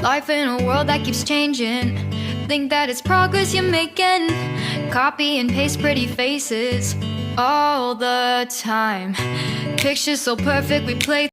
Life in a world that keeps changing. Think that it's progress you're making. Copy and paste pretty faces all the time. Pictures so perfect we play.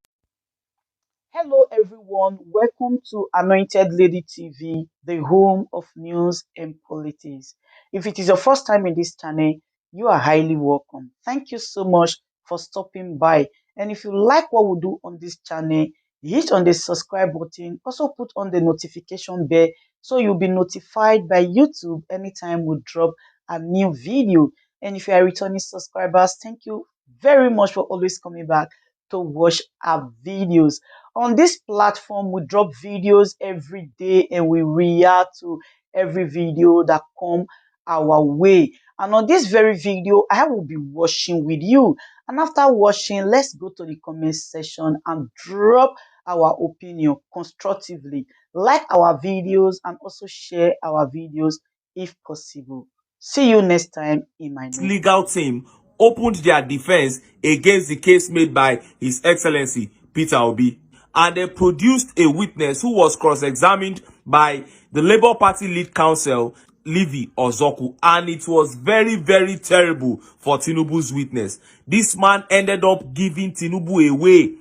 Hello everyone, welcome to Anointed Lady TV, the home of news and politics. If it is your first time in this channel, you are highly welcome. Thank you so much for stopping by. And if you like what we do on this channel, hit on the subscribe button, also put on the notification bell so you'll be notified by YouTube anytime we drop a new video. And if you are returning subscribers, thank you very much for always coming back to watch our videos. On this platform, we drop videos every day and we react to every video that come our way. And on this very video, I will be watching with you. And after watching, let's go to the comment section and drop our opinion constructively. Like our videos and also share our videos if possible. See you next time in my next legal team opened their defense against the case made by His Excellency Peter Obi, and they produced a witness who was cross-examined by the Labour Party lead counsel Livy Ozoku, and it was very, very terrible for Tinubu's witness. This man ended up giving Tinubu away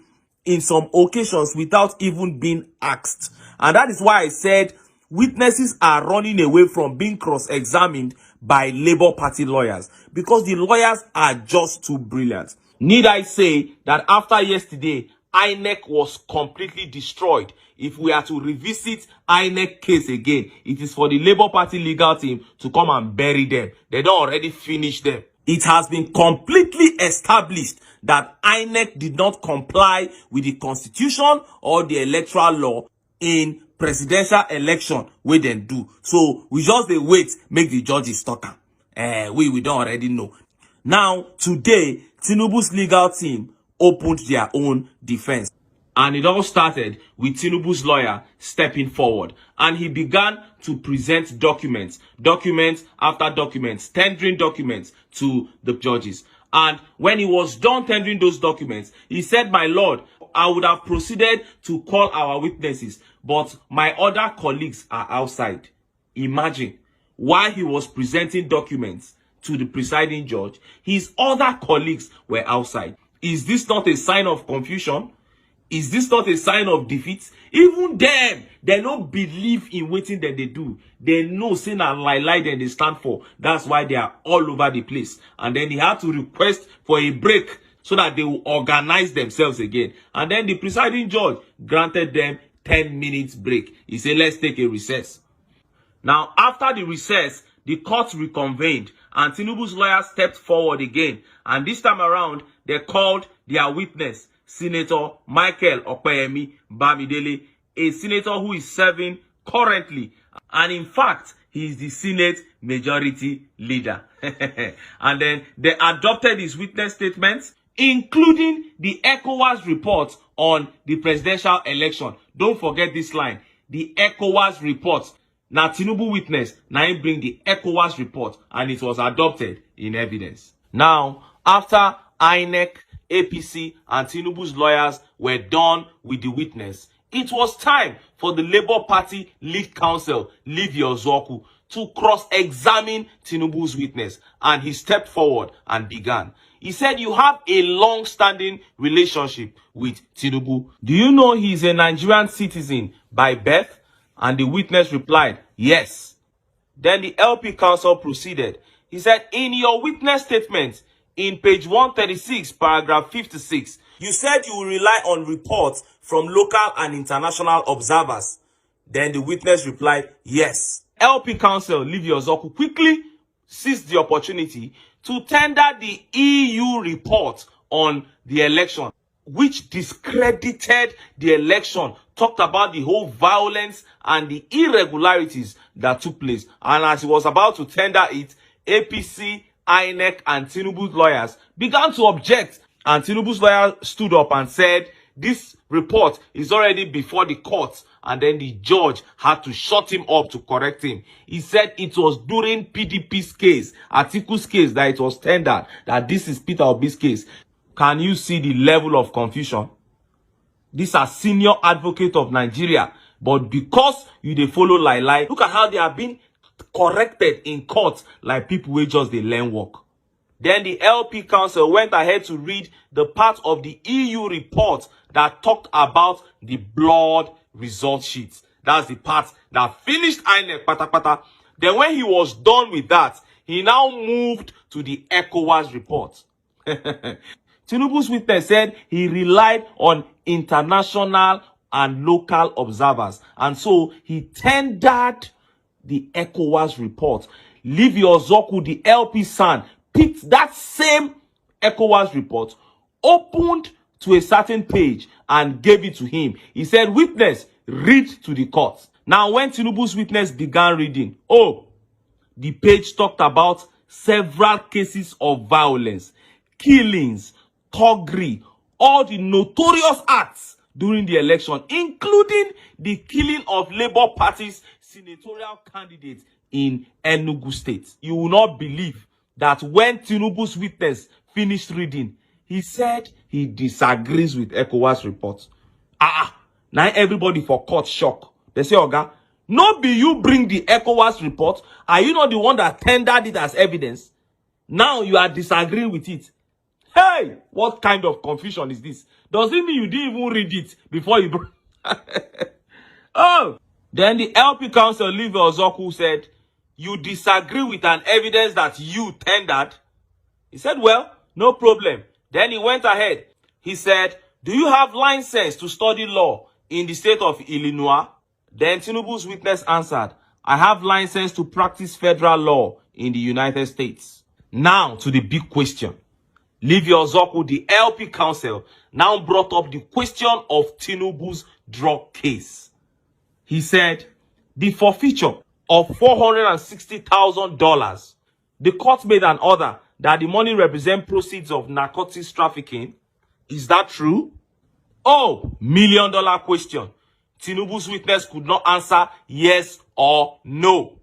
in some occasions without even being asked, and that is why I said witnesses are running away from being cross-examined by Labour Party lawyers, because the lawyers are just too brilliant. Need I say that after yesterday, INEC was completely destroyed. If we are to revisit INEC case again, it is for the Labour Party legal team to come and bury them. They don't already finish them. It has been completely established that INEC did not comply with the constitution or the electoral law in presidential election wey dem do. So we just dey wait make the judges talk am. We don't already know. Now today, Tinubu's legal team opened their own defense, and it all started with Tinubu's lawyer stepping forward, and he began to present documents after documents, tendering documents to the judges. And when he was done tendering those documents, he said, "My lord, I would have proceeded to call our witnesses, but my other colleagues are outside." Imagine, while he was presenting documents to the presiding judge, his other colleagues were outside. Is this not a sign of confusion? Is this not a sign of defeat? Even them, they don't believe in waiting that they do. They know sin and lie that they stand for. That's why they are all over the place. And then he had to request for a break so that they will organize themselves again. And then the presiding judge granted them 10 minutes break. He said, let's take a recess. Now, after the recess, the court reconvened and Tinubu's lawyer stepped forward again. And this time around, they called their witness, Senator Michael Opeyemi Bamidele, a senator who is serving currently. And in fact, he is the Senate Majority Leader. And then they adopted his witness statements, including the ECOWAS report on the presidential election. Don't forget this line. The ECOWAS report. Now, Tinubu witness, now he bring the ECOWAS report, and it was adopted in evidence. Now, after INEC, APC, and Tinubu's lawyers were done with the witness, it was time for the Labour Party lead counsel, Livy Ozoku, to cross-examine Tinubu's witness, and he stepped forward and began. He said, "You have a long-standing relationship with Tinubu. Do you know he is a Nigerian citizen by birth?" And the witness replied, "Yes." Then the LP counsel proceeded. He said, "In your witness statement, in page 136, paragraph 56, you said you will rely on reports from local and international observers." Then the witness replied, "Yes." LP counsel Livy Ozoku quickly seized the opportunity to tender the EU report on the election, which discredited the election, talked about the whole violence and the irregularities that took place. And as he was about to tender it, APC, INEC, and Tinubu's lawyers began to object. And Tinubu's lawyer stood up and said, "This report is already before the court." And then the judge had to shut him up to correct him. He said it was during PDP's case, Atiku's case, that it was tendered, that this is Peter Obi's case. Can you see the level of confusion? These are senior advocate of Nigeria But because you dey follow lie, look at how they have been corrected in court like people wey just dey learn work. Then the LP Council went ahead to read the part of the EU report that talked about the blood result sheets. That's the part that finished INEC patapata. Then when he was done with that, he now moved to the ECOWAS report. Tinubu's witness said he relied on international and local observers. And so he tendered the ECOWAS report. Livy Ozoku, the LP son, picked that same ECOWAS report, opened to a certain page and gave it to him. He said, witness, read to the court. Now, when Tinubu's witness began reading, the page talked about several cases of violence, killings, thuggery, all the notorious acts during the election, including the killing of Labour Party's senatorial candidate in Enugu State. You will not believe that when Tinubu's witness finished reading, he said he disagrees with ECOWAS report. Now everybody for court shock. They say, Oga, no be you bring the ECOWAS report. Are you not the one that tendered it as evidence? Now you are disagreeing with it. Hey, what kind of confusion is this? Does it mean you didn't even read it before you brought? Then the LP Council, Livy Ozoku, said, you disagree with an evidence that you tendered? He said, well, no problem. Then he went ahead. He said, do you have license to study law in the state of Illinois? Then Tinubu's witness answered, I have license to practice federal law in the United States. Now to the big question. Livy Ozoku, the LP Council, now brought up the question of Tinubu's drug case. He said, the forfeiture of $460,000, the court made an order that the money represent proceeds of narcotics trafficking. Is that true? $1 million question. Tinubu's witness could not answer yes or no.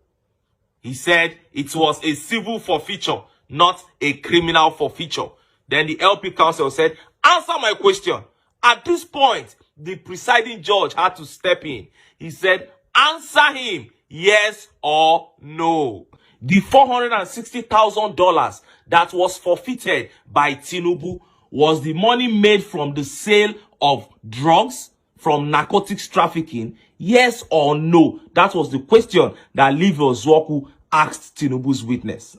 He said it was a civil forfeiture, not a criminal forfeiture. Then the LP Council said, answer my question. At this point, the presiding judge had to step in. He said, answer him yes or no. The $460,000 that was forfeited by Tinubu was the money made from the sale of drugs, from narcotics trafficking, yes or no? That was the question that Livy Ozoku asked Tinubu's witness.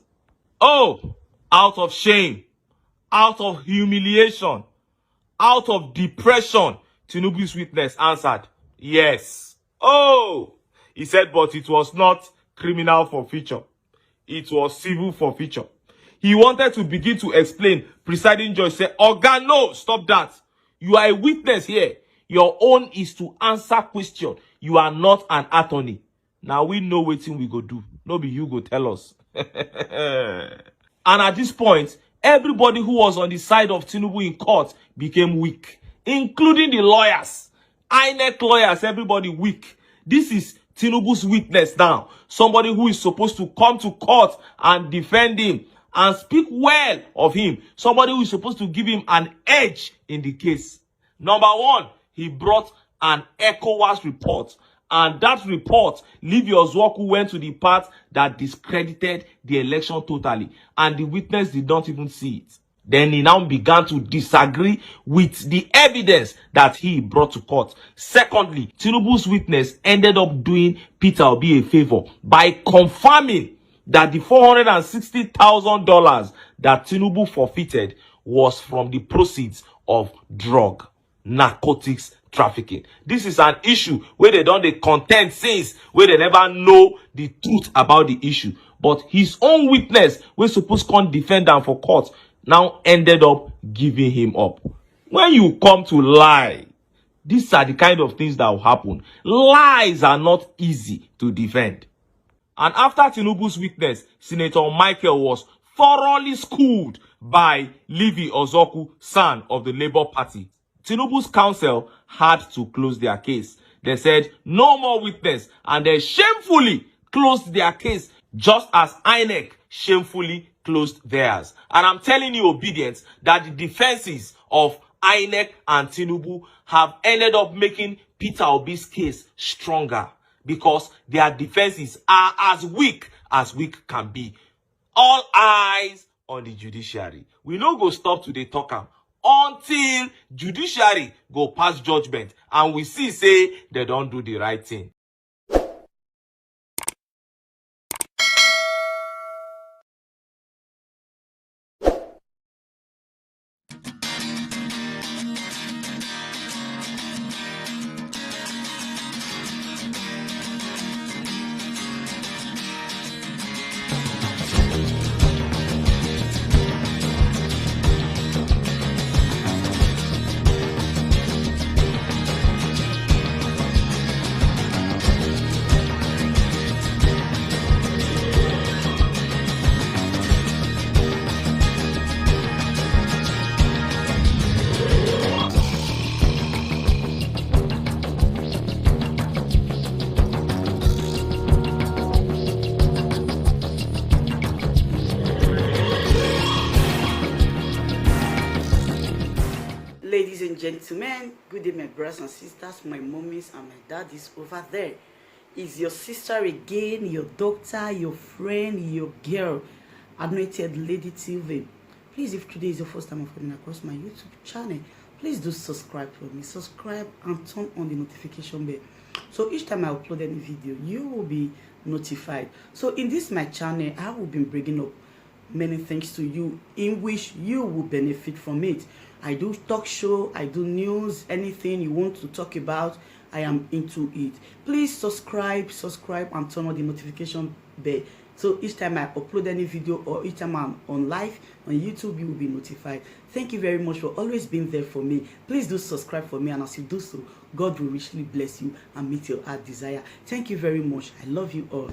Out of shame, out of humiliation, out of depression, Tinubu's witness answered, yes. He said, but it was not criminal forfeiture. It was civil forfeiture. He wanted to begin to explain. Presiding judge said, Oga, no, stop that. You are a witness here. Your own is to answer question. You are not an attorney. Now we know what thing we go do. No be you go tell us. And at this point, everybody who was on the side of Tinubu in court became weak, including the lawyers. INEC lawyers, everybody weak. This is Tinubu's witness now. Somebody who is supposed to come to court and defend him and speak well of him. Somebody who is supposed to give him an edge in the case. Number one, he brought an ECOWAS report. And that report, Livy Ozoku went to the part that discredited the election totally. And the witness did not even see it. Then he now began to disagree with the evidence that he brought to court. Secondly, Tinubu's witness ended up doing Peter Obi a favor by confirming that the $460,000 that Tinubu forfeited was from the proceeds of drug, narcotics trafficking. This is an issue where they don't contend since, where they never know the truth about the issue. But his own witness, we're supposed to come defend him for court, now ended up giving him up. When you come to lie, these are the kind of things that will happen. Lies are not easy to defend. And after Tinubu's witness, Senator Michael was thoroughly schooled by Livy Ozoku, son of the Labour Party. Tinubu's counsel had to close their case. They said, no more witness, and they shamefully closed their case, just as INEC shamefully closed theirs. And I'm telling you, obedience, that the defenses of INEC and Tinubu have ended up making Peter Obi's case stronger because their defenses are as weak can be. All eyes on the judiciary. We no go stop to dey talk am until judiciary go pass judgment and we see say they don't do the right thing. Ladies and gentlemen, good day, my brothers and sisters, my mummies and my daddies over there. Is your sister again, your doctor, your friend, your girl, Anointed Lady TV. Please, if today is your first time of coming across my YouTube channel, please do subscribe for me. Subscribe and turn on the notification bell. So each time I upload any video, you will be notified. So in this my channel, I will be bringing up many things to you in which you will benefit from it. I do talk show, I do news, anything you want to talk about, I am into it. Please subscribe and turn on the notification bell. So each time I upload any video or each time I'm on live on YouTube, you will be notified. Thank you very much for always being there for me. Please do subscribe for me, and as you do so, God will richly bless you and meet your heart desire. Thank you very much. I love you all.